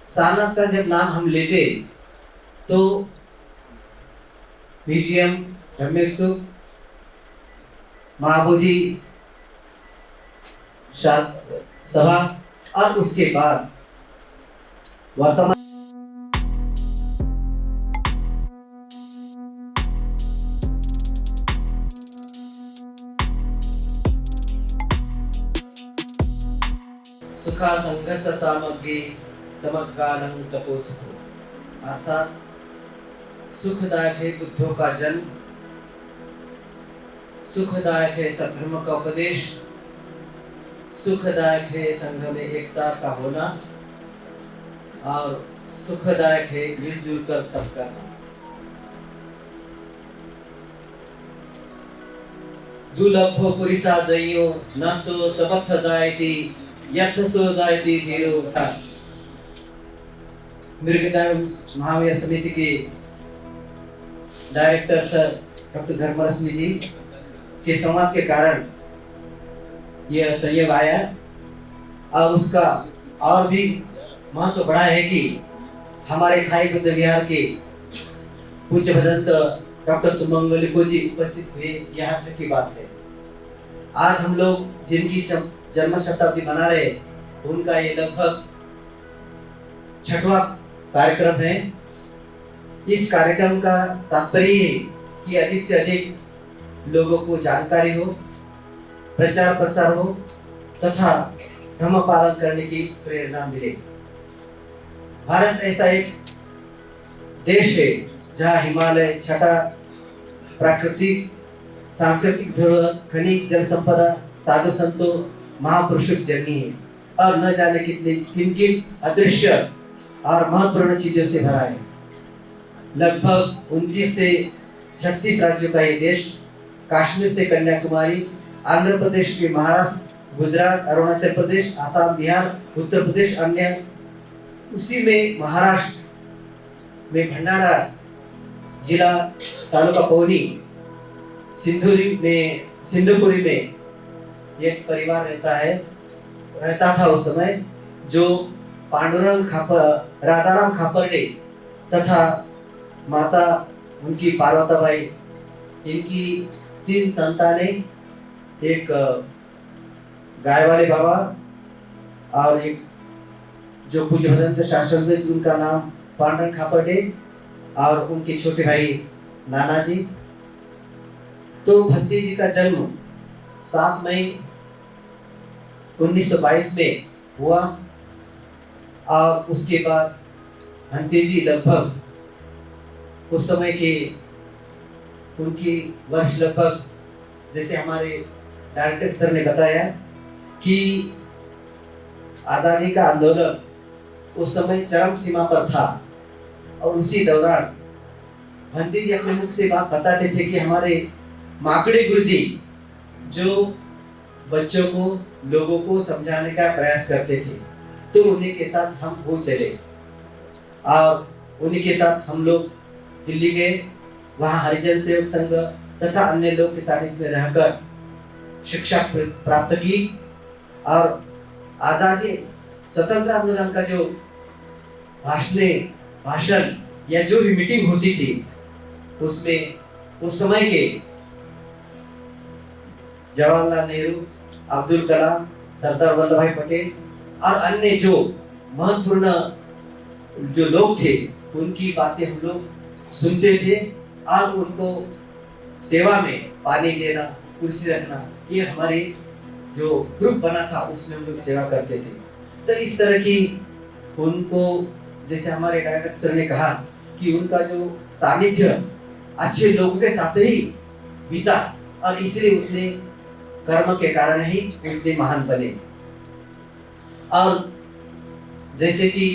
सारनाथ का जब नाम हम लेते तो म्यूजियम, धर्मिक स्तूप, महाबोधि सभा और उसके बाद वर्तमान सुखा संघर्ष सामग्री समगानं तपोसुखो, अर्थात सुखदायक है बुद्धों का जन्म, सुखदायक है सत्कर्म का उपदेश, सुखदायक है संघ में एकता का होना और सुखदायक है मिलजुल कर तप करना। दुलभो पुरिसा जइयो न सो सबथ जायति यथ सो जायति धीरो। मृगदान महावीर समिति के डायरेक्टर सर डॉक्टर धर्मरश्मि जी के संवाद के कारण यह संयोग आया और उसका और भी महत्व बढ़ा है कि हमारे थाई बुद्ध विहार के पूज्य भदंत डॉक्टर सुमंगलिको जी उपस्थित हुए, यहाँ से की बात है। आज हम लोग जिनकी जन्म शताब्दी मना रहे उनका ये लगभग 6वां कार्यक्रम है। इस कार्यक्रम का तात्पर्य है कि अधिक से अधिक लोगों को जानकारी हो, प्रचार प्रसार हो तथा धर्म पालन करने की प्रेरणा मिले। भारत ऐसा एक देश है जहाँ हिमालय, छटा, प्राकृतिक सांस्कृतिक धरोहर, खनिज, जल संपदा, साधु संतों, महापुरुषों की जर्नी है और न जाने कितने किन किन अदृश्य और महत्वपूर्ण चीजों से भरा है। लगभग 29 से 36 राज्यों का ये देश, कश्मीर से कन्याकुमारी, आंध्र प्रदेश के महाराष्ट्र, गुजरात, अरुणाचल प्रदेश, आसाम, बिहार, उत्तर प्रदेश, अन्य उसी में महाराष्ट्र में भंडारा जिला, तालुका पौनी, सिंधुपुरी में एक परिवार रहता था उस समय, जो पांडुरंग राजाराम खापर्डे तथा माता उनकी पार्वताबाई, इनकी 3 संतानें, एक गाय वाले बाबा और एक जो पूज्य भदंत शास्त्र में उनका नाम पांडुरंग खापर्डे और उनके छोटे भाई नानाजी। तो भंती जी का जन्म 7 मई 1922 में हुआ और उसके बाद भंती जी लगभग उस समय के उनकी वर्ष लगभग, जैसे हमारे डायरेक्टर सर ने बताया कि आजादी का आंदोलन उस समय चरम सीमा पर था और उसी दौरान भंती जी अपने मुख से बात बताते थे कि हमारे माकड़े गुरुजी जो बच्चों को, लोगों को समझाने का प्रयास करते थे, तो उन्हीं के साथ हम हो चले और उन्हीं के साथ हम लोग दिल्ली गए। वहाँ हरिजन सेवक संघ तथा अन्य लोग के सानिध्य में रहकर शिक्षा प्राप्त की और आजादी स्वतंत्र आंदोलन का जो भाषण या जो भी मीटिंग होती थी उसमें उस समय के जवाहरलाल नेहरू, अब्दुल कलाम, सरदार वल्लभ भाई पटेल और अन्य जो महत्वपूर्ण जो लोग थे उनकी बातें हम लोग सुनते थे और उनको सेवा में पानी देना, कुर्सी रखना, ये हमारी जो ग्रुप बना था उसमें हम लोग सेवा करते थे। तो इस तरह की उनको, जैसे हमारे डायरेक्टर सर ने कहा कि उनका जो सानिध्य अच्छे लोगों के साथ ही बीता और इसलिए उसने कर्म के कारण ही उतने महान बने। और जैसे कि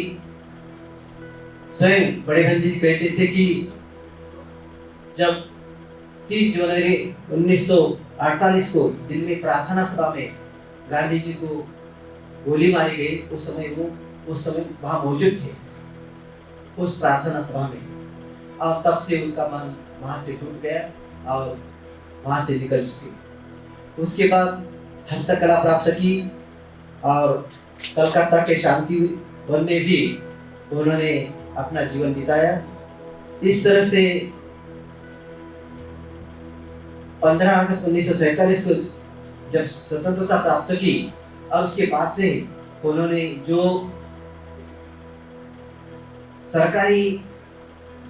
स्वयं बड़े भंती जी कहते थे कि जब 30 जनवरी 1948 को दिल्ली में प्रार्थना सभा में गांधी जी को गोली मारी गई, उस समय वहां मौजूद थे उस प्रार्थना सभा में और तब से उनका मन वहां से टूट गया और वहां से निकल चुके। उसके बाद हस्तकला प्राप्त की और कलकत्ता के शांति वन में भी उन्होंने अपना जीवन बिताया। इस तरह से 15 अगस्त 1947 को जब स्वतंत्रता प्राप्त की और उसके बाद से उन्होंने जो सरकारी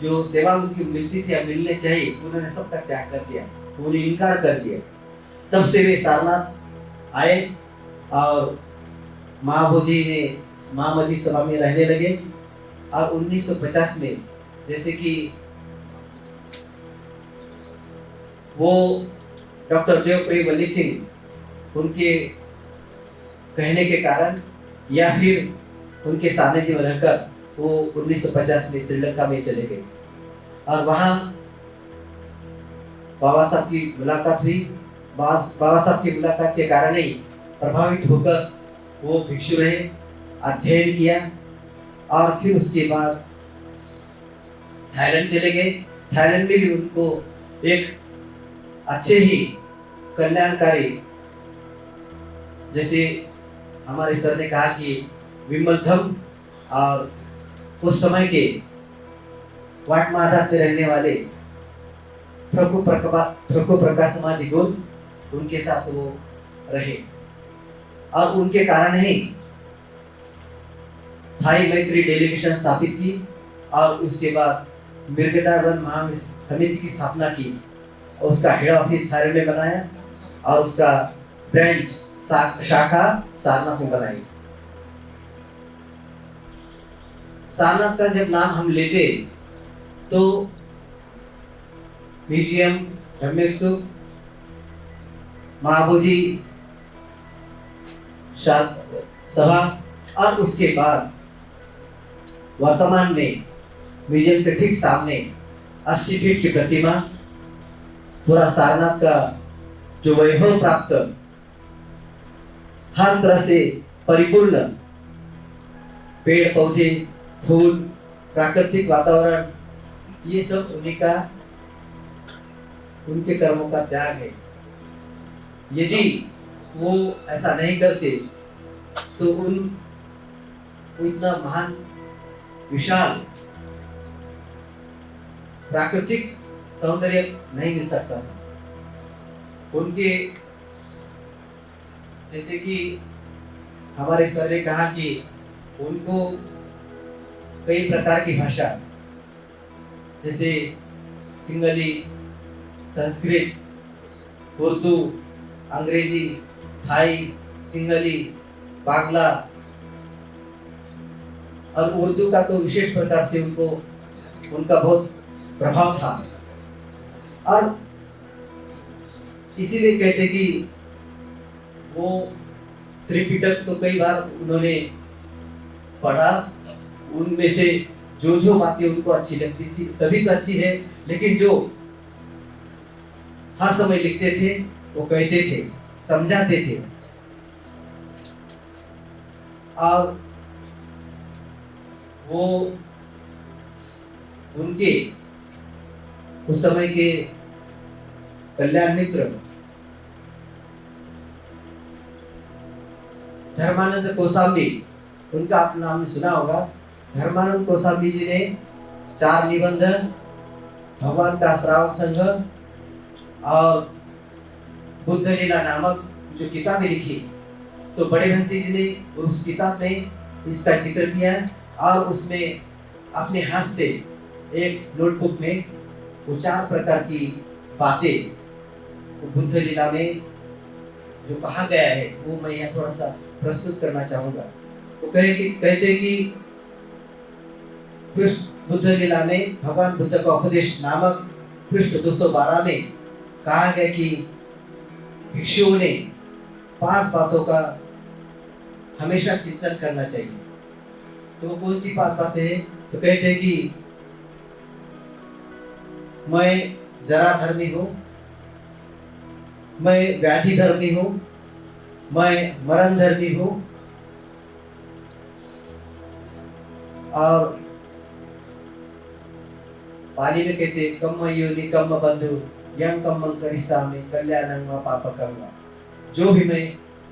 जो सेवा उनकी मिलती थी या मिलने चाहिए, उन्होंने सबका त्याग कर दिया, उन्हें इनकार कर दिया। तब से वे सारनाथ आए और महाबोधि सभा में रहने लगे। और 1950 में जैसे कि वो डॉक्टर देवप्रिय वल्ली सिंह उनके कहने के कारण या फिर उनके सानिध्य में रहकर वो 1950 में श्रीलंका में चले गए और वहाँ बाबा साहब की मुलाकात हुई। बाबा साहब की मुलाकात के कारण ही प्रभावित होकर वो भिक्षु रहे, अध्ययन किया और फिर उसके बाद थाईलैंड चले गए। थाईलैंड में भी उनको एक अच्छे ही कल्याणकारी, जैसे हमारे सर ने कहा कि विमल धम और उस समय के वाटमाधा में रहने वाले प्रको प्रकाशमादि गुण उनके साथ वो रहे और उनके कारण ही थाई मैत्री डेलीगेशन स्थापित की और उसके बाद मिर्गदा वन महासमिति की स्थापना की। उसका हेड ऑफिस थाईलैंड में बनाया और उसका ब्रांच शाखा सारनाथ में बनाई। सारनाथ का जब नाम हम लेते तो म्यूजियम, धर्मस्तूप, महाबोधि सभा और उसके बाद वर्तमान में म्यूजियम के ठीक सामने 80 फीट की प्रतिमा, पूरा सारनाथ का जो वैभव प्राप्त हर तरह से परिपूर्ण पेड़ पौधे, फूल, प्राकृतिक वातावरण, ये सब उनके कर्मों का त्याग है। यदि वो ऐसा नहीं करते तो इतना महान विशाल प्राकृतिक सौंदर्य नहीं मिल सकता था। उनके जैसे कि हमारे सर ने कहा कि उनको कई प्रकार की भाषा, जैसे सिंगली, संस्कृत, उर्दू, अंग्रेजी, थाई, सिंगली, बांग्ला और उर्दू का तो विशेष प्रकार से उनका बहुत प्रभाव था। और इसीलिए कहते कि वो त्रिपिटक तो कई बार उन्होंने पढ़ा, उनमें से जो बातें उनको अच्छी लगती थी, सभी तो अच्छी है, लेकिन जो हर समय लिखते थे वो कहते थे, समझाते थे। और वो उनके उस समय के कल्याण मित्र धर्मानंद कोसाम्बी, उनका आप नाम सुना होगा। धर्मानंद कोसाम्बी जी ने 4 निबंध, भगवान का श्रावक संघ और बुद्ध लीला नामक जो किताबें लिखी, तो बड़े भंती जी ने उस किताब में इसका जिक्र किया और उसमें अपने हाथ से एक नोटबुक में वो 4 प्रकार की बातें बुद्ध लीला में जो कहा गया है वो मैं यहाँ थोड़ा सा प्रस्तुत करना चाहूंगा। वो कहते कि कृष्ण बुद्ध लीला में भगवान बुद्ध का उपदेश नामक पृष्ठ 212 में कहा गया कि भिक्षुओं ने 5 बातों का हमेशा चिंतन करना चाहिए। तो कौन सी 5 बातें हैं? तो कहते हैं कि मैं जरा धर्मी हूँ, मैं व्याधि धर्मी हूँ, मैं मरण धर्मी हूँ और पाली में कहते कम्म योनि कम्म बंधु यम कम्मं करिष्यामि कल्याणं वा पापकं वा, जो भी मैं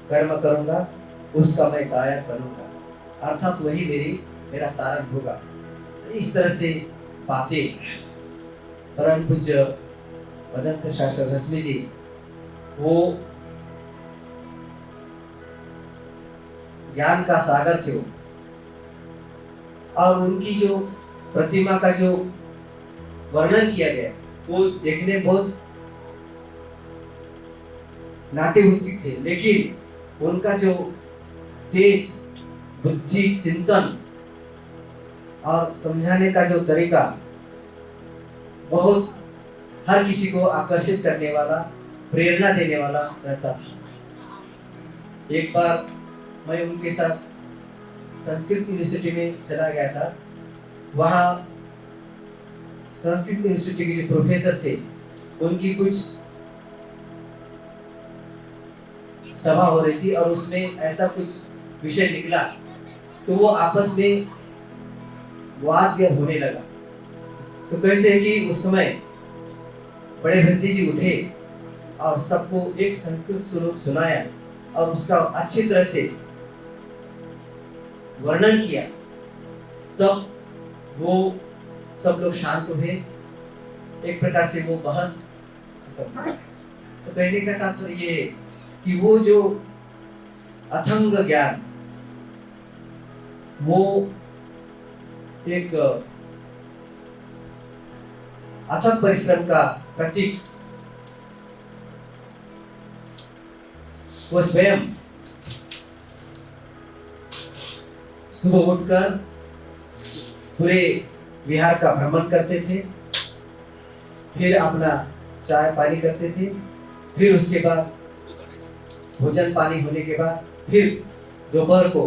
कर्म करूंगा उसका मैं दायक बनूंगा, अर्थात वही मेरी मेरा तारण होगा। तो इस तरह से बातें परम पूज्य भदंत शास्त्री रश्मि जी वो ज्ञान का सागर थे और उनकी जो प्रतिमा का जो वर्णन किया गया वो देखने बहुत नाट्यभूतिक थे, लेकिन उनका जो तेज बुद्धि चिंतन और समझाने का जो तरीका बहुत हर किसी को आकर्षित करने वाला, प्रेरणा देने वाला रहता था। एक बार मैं उनके साथ संस्कृत यूनिवर्सिटी में चला गया था। वहाँ संस्कृत यूनिवर्सिटी के जो प्रोफेसर थे उनकी कुछ सभा हो रही थी और उसमें ऐसा कुछ विषय निकला तो वो आपस में वाद होने लगा। तो कहते हैं कि उस समय बड़े भंती जी उठे और सबको एक संस्कृत श्लोक सुनाया और उसका अच्छी तरह से वर्णन किया। तब वो सब लोग शांत हुए, एक प्रकार से वो बहस खत्म हो। तो कहने का तात्पर्य ये है कि वो जो अथंग ज्ञान वो एक अथक परिश्रम का प्रतीक, वो स्वयं सुबह उठकर पूरे विहार का भ्रमण करते थे, फिर अपना चाय पानी करते थे, फिर उसके बाद भोजन पानी होने के बाद फिर दोपहर को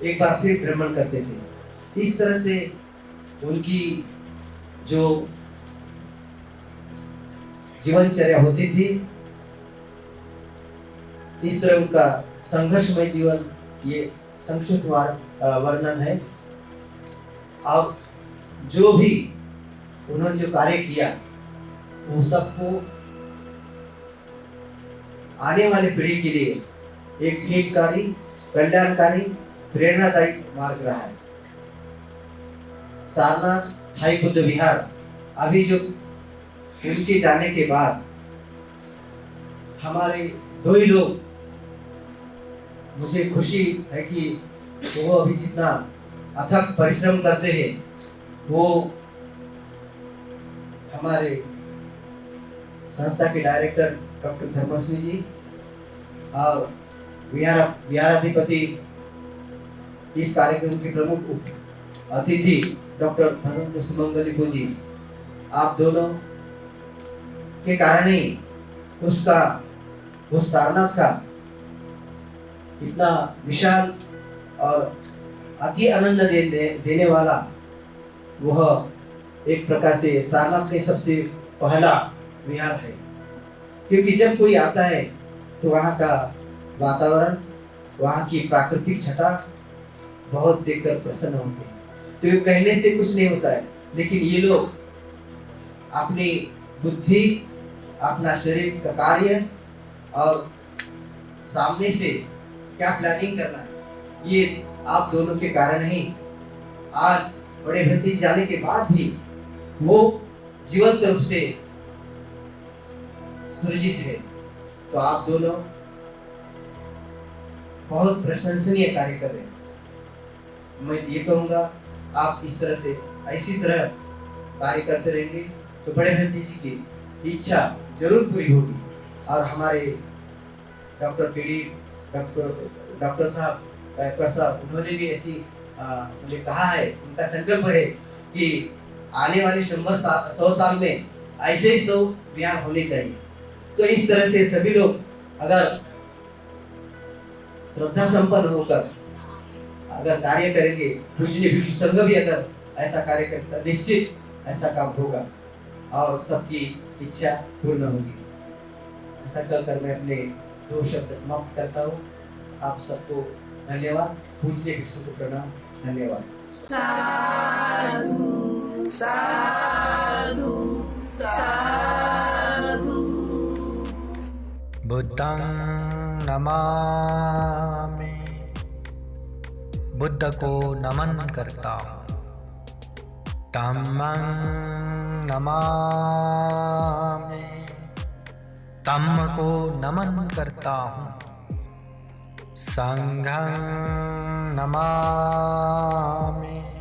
एक बार फिर भ्रमण करते थे। इस तरह से उनकी जो जीवनचर्या होती थी, इस तरह उनका संघर्षमय जीवन ये संक्षिप्त वर्णन है। और जो भी उन्होंने जो कार्य किया वो सबको आने वाली पीढ़ी के लिए एक हितकारी, कल्याणकारी, प्रेरणादायी मार्ग रहा है। सारनाथ थाई बुद्ध विहार अभी जो उनके जाने के बाद हमारे दो ही लोग, मुझे खुशी है कि वो अभी जितना अथक परिश्रम करते हैं वो हमारे संस्था के डायरेक्टर डॉक्टर धर्मश्री जी और विहाराधिपति, इस कार्यक्रम के प्रमुख अतिथि डॉक्टर भदंत सुमंगली जी, आप दोनों के कारण ही उसका उस सारनाथ का इतना विशाल और अति आनंद देने वाला वह एक प्रकार से सारनाथ के सबसे पहला विहार है। क्योंकि जब कोई आता है तो वहाँ का वातावरण, वहाँ की प्राकृतिक छटा बहुत देखकर प्रसन्न होते हैं। तो ये कहने से कुछ नहीं होता है, लेकिन ये लोग अपनी बुद्धि, अपना शरीर का कार्य और सामने से क्या प्लानिंग करना है, ये आप दोनों के कारण ही आज बड़े भतीजे जाने के बाद भी वो जीवंत रूप से सृजित है। तो आप दोनों बहुत प्रशंसनीय कार्य कर रहे हैं। मैं ये कहूँगा आप इस तरह से ऐसी तरह कार्य करते रहेंगे तो बड़े भतीजे की इच्छा जरूर पूरी होगी। और हमारे डॉक्टर पीडी डॉक्टर साहब उन्होंने भी ऐसी मुझे कहा है, उनका संकल्प है कि आने वाले 100 साल में ऐसे ही 100 विहार होने चाहिए। तो इस तरह से सभी लोग अगर श्रद्धा संपन्न होकर अगर कार्य करेंगे, पूजनीय भिक्षु संघ भी अगर ऐसा कार्य करता, निश्चित ऐसा काम होगा और सबकी इच्छा पूर्ण होगी। ऐसा कहकर मैं अपने 2 शब्द समाप्त करता हूँ। आप सबको धन्यवाद, पूजनीय भिक्षु को प्रणाम, धन्यवाद। साधु साधु साधु। बुद्धं नमामि बुद्ध को नमन करता हूँ। धम्मं नमामि, धम्म को नमन करता हूँ। संघं नमामि,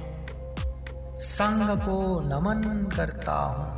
संघ को नमन करता हूँ।